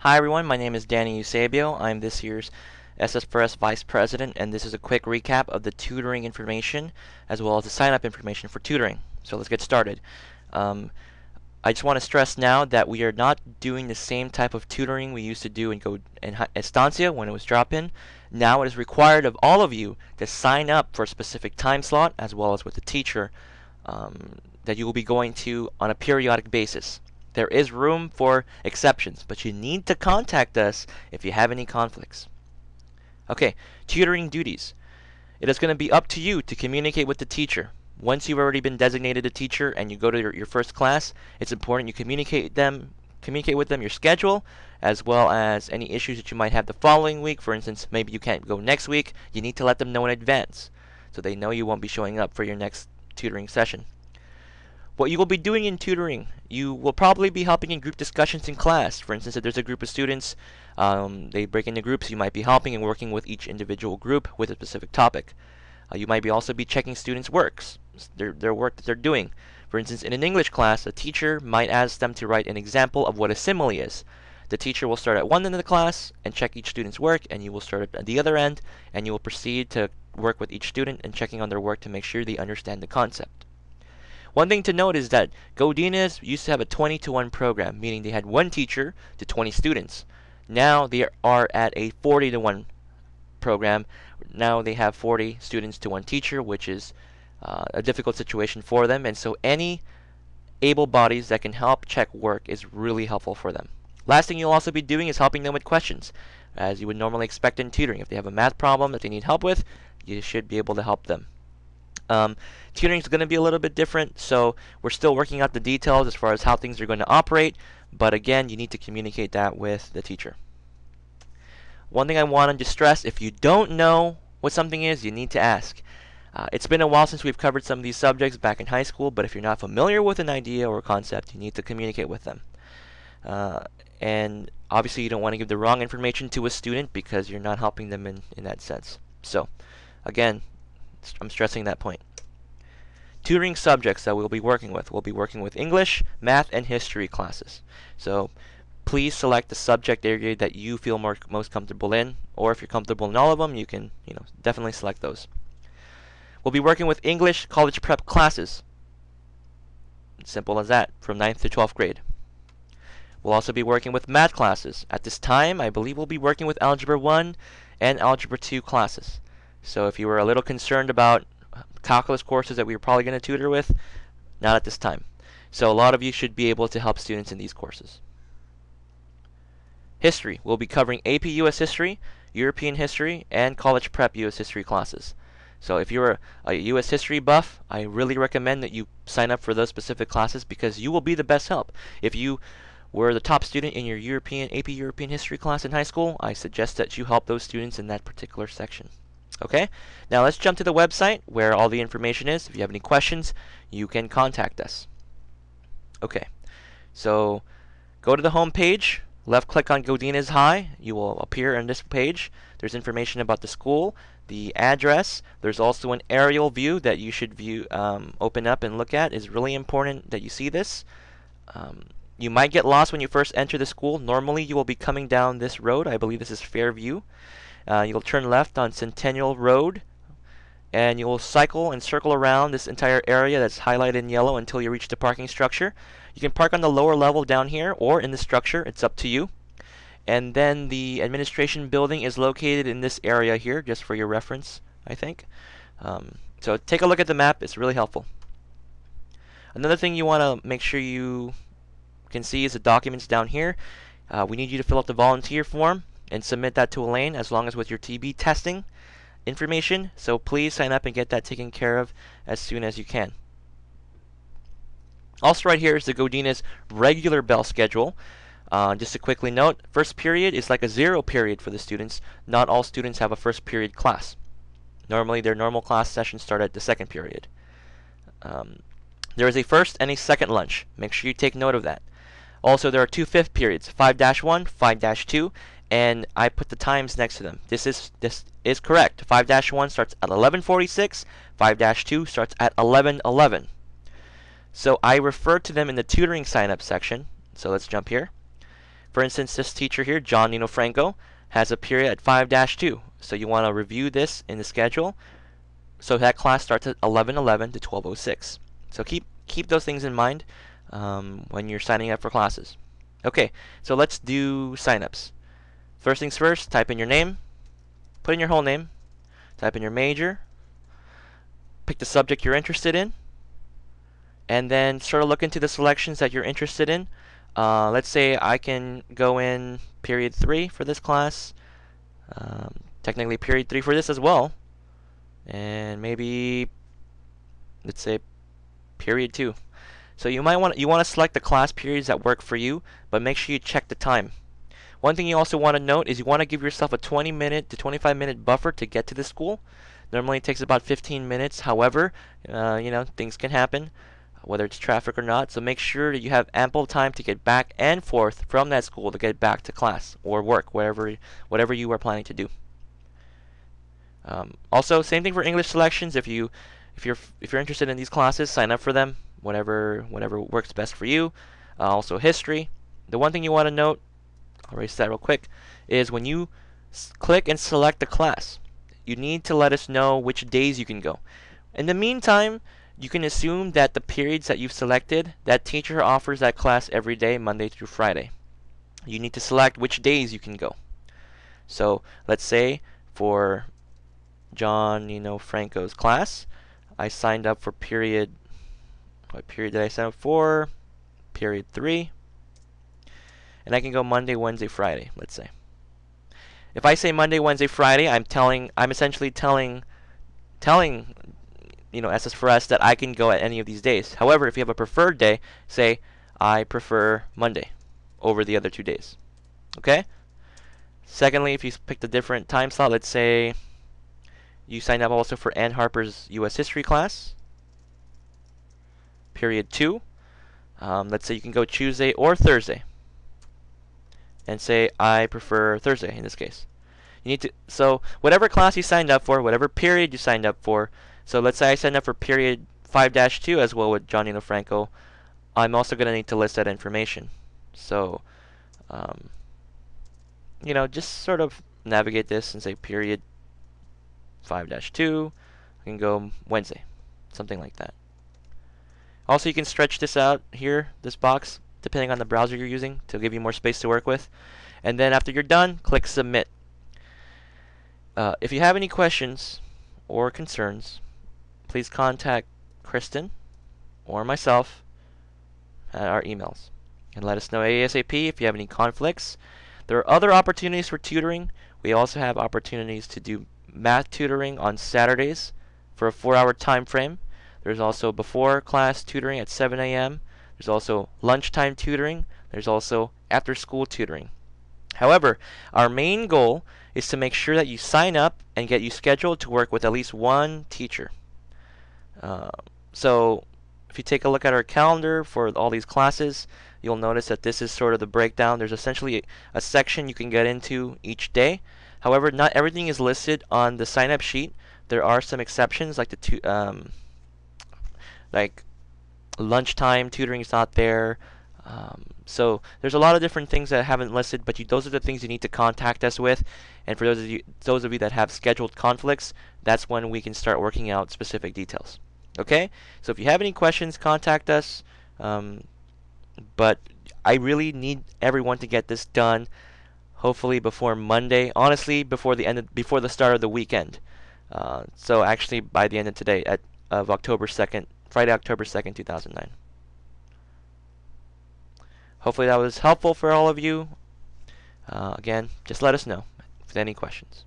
Hi everyone, my name is Danny Eusebio. I'm this year's SS4S Vice President, and this is a quick recap of the tutoring information as well as the sign-up information for tutoring. So let's get started. I just want to stress now that we are not doing the same type of tutoring we used to do in Estancia when it was drop-in. Now it is required of all of you to sign up for a specific time slot as well as with the teacher that you will be going to on a periodic basis. There is room for exceptions, but you need to contact us if you have any conflicts. Okay, tutoring duties. It is going to be up to you to communicate with the teacher. Once you've already been designated a teacher and you go to your first class, it's important you communicate with them your schedule as well as any issues that you might have the following week. For instance, maybe you can't go next week. You need to let them know in advance so they know you won't be showing up for your next tutoring session. What you will be doing in tutoring, you will probably be helping in group discussions in class. For instance, if there's a group of students, they break into groups, you might be helping and working with each individual group with a specific topic. You might also be checking students' works, their work that they're doing. For instance, in an English class, a teacher might ask them to write an example of what a simile is. The teacher will start at one end of the class and check each student's work, and you will start at the other end, and you will proceed to work with each student and checking on their work to make sure they understand the concept. One thing to note is that Godinez used to have a 20-to-1 program, meaning they had one teacher to 20 students. Now they are at a 40-to-1 program. Now they have 40 students to one teacher, which is a difficult situation for them, and so any able bodies that can help check work is really helpful for them. Last thing you'll also be doing is helping them with questions, as you would normally expect in tutoring. If they have a math problem that they need help with, you should be able to help them. Tutoring is going to be a little bit different, so we're still working out the details as far as how things are going to operate, but again, you need to communicate that with the teacher. One thing I wanted to stress, if you don't know what something is, you need to ask. It's been a while since we've covered some of these subjects back in high school, but if you're not familiar with an idea or a concept, you need to communicate with them. And obviously you don't want to give the wrong information to a student because you're not helping them in that sense. So, again, I'm stressing that point. Tutoring subjects that we'll be working with. We'll be working with English, math, and history classes. So please select the subject area that you feel most comfortable in, or if you're comfortable in all of them, you can definitely select those. We'll be working with English college prep classes. Simple as that, from 9th to 12th grade. We'll also be working with math classes. At this time, I believe we'll be working with Algebra 1 and Algebra 2 classes. So if you were a little concerned about calculus courses that we were probably going to tutor with, not at this time. So a lot of you should be able to help students in these courses. History. We'll be covering AP US History, European History, and College Prep US History classes. So if you're a US History buff, I really recommend that you sign up for those specific classes because you will be the best help. If you were the top student in your AP European History class in high school, I suggest that you help those students in that particular section. Okay, now let's jump to the website where all the information is. If you have any questions, you can contact us. Okay, so go to the home page, left click on Godinez High. You will appear on this page. There's information about the school, the address. There's also an aerial view that you should open up and look at. It's really important that you see this. You might get lost when you first enter the school. Normally you will be coming down this road. I believe this is Fairview. You'll turn left on Centennial Road, and you'll cycle and circle around this entire area that's highlighted in yellow until you reach the parking structure. You can park on the lower level down here or in the structure. It's up to you. And then the administration building is located in this area here, just for your reference, I think. So take a look at the map. It's really helpful. Another thing you want to make sure you can see is the documents down here. We need you to fill out the volunteer form and submit that to Elaine, as long as with your TB testing information. So please sign up and get that taken care of as soon as you can. Also right here is the Godinez regular bell schedule. Just to quickly note, first period is like a 0 period for the students. Not all students have a first period class. Normally their normal class sessions start at the second period. There is a first and a second lunch. Make sure you take note of that. Also, there are two fifth periods, 5-1, 5-2, and I put the times next to them. This is correct. 5-1 starts at 11:46. 5-2 starts at 11:11. So I refer to them in the tutoring sign up section. So let's jump here. For instance, this teacher here, John Nino Franco, has a period at 5-2. So you want to review this in the schedule. So that class starts at 11:11 to 12:06. So keep those things in mind when you're signing up for classes. Okay, so let's do signups. First things first, type in your name, put in your whole name, type in your major, pick the subject you're interested in, and then sort of look into the selections that you're interested in. Let's say I can go in period 3 for this class, technically period 3 for this as well, and maybe let's say period 2. So you want to select the class periods that work for you, but make sure you check the time. One thing you also want to note is you want to give yourself a 20-minute to 25-minute buffer to get to the school. Normally it takes about 15 minutes. However, things can happen, whether it's traffic or not. So make sure that you have ample time to get back and forth from that school to get back to class or work, whatever you are planning to do. Also, same thing for English selections. If you're interested in these classes, sign up for them. Whatever works best for you. Also history. The one thing you want to note, I'll erase that real quick, is when you click and select the class, you need to let us know which days you can go. In the meantime, you can assume that the periods that you've selected, that teacher offers that class every day, Monday through Friday. You need to select which days you can go. So let's say for John Nino Franco's class, I signed up for period. What period did I sign up for? Period 3. And I can go Monday, Wednesday, Friday, let's say. If I say Monday, Wednesday, Friday, I'm essentially telling SS4S that I can go at any of these days. However, if you have a preferred day, say I prefer Monday over the other 2 days. Okay? Secondly, if you picked a different time slot, let's say you signed up also for Ann Harper's U.S. History class, period 2. Let's say you can go Tuesday or Thursday, and say I prefer Thursday in this case. So whatever class you signed up for, whatever period you signed up for. So let's say I signed up for period 5-2 as well with John Nino Franco. I'm also going to need to list that information. So, just sort of navigate this and say period 5-2. I can go Wednesday, something like that. Also, you can stretch this out here, this box, depending on the browser you're using, to give you more space to work with. And then after you're done, click Submit. If you have any questions or concerns, please contact Kristen or myself at our emails and let us know ASAP if you have any conflicts. There are other opportunities for tutoring. We also have opportunities to do math tutoring on Saturdays for a 4-hour time frame. There's also before class tutoring at 7 a.m. There's also lunchtime tutoring. There's also after school tutoring. However, our main goal is to make sure that you sign up and get you scheduled to work with at least one teacher. So if you take a look at our calendar for all these classes, you'll notice that this is sort of the breakdown. There's essentially a section you can get into each day. However, not everything is listed on the sign-up sheet. There are some exceptions, like lunchtime tutoring is not there. So there's a lot of different things that I haven't listed, but those are the things you need to contact us with. And for those of you that have scheduled conflicts, that's when we can start working out specific details. Okay? So if you have any questions, contact us. But I really need everyone to get this done, hopefully before Monday. Honestly, before the start of the weekend. So actually by the end of today, of October 2nd, Friday, October 2nd, 2009. Hopefully that was helpful for all of you. Again, just let us know if there's any questions.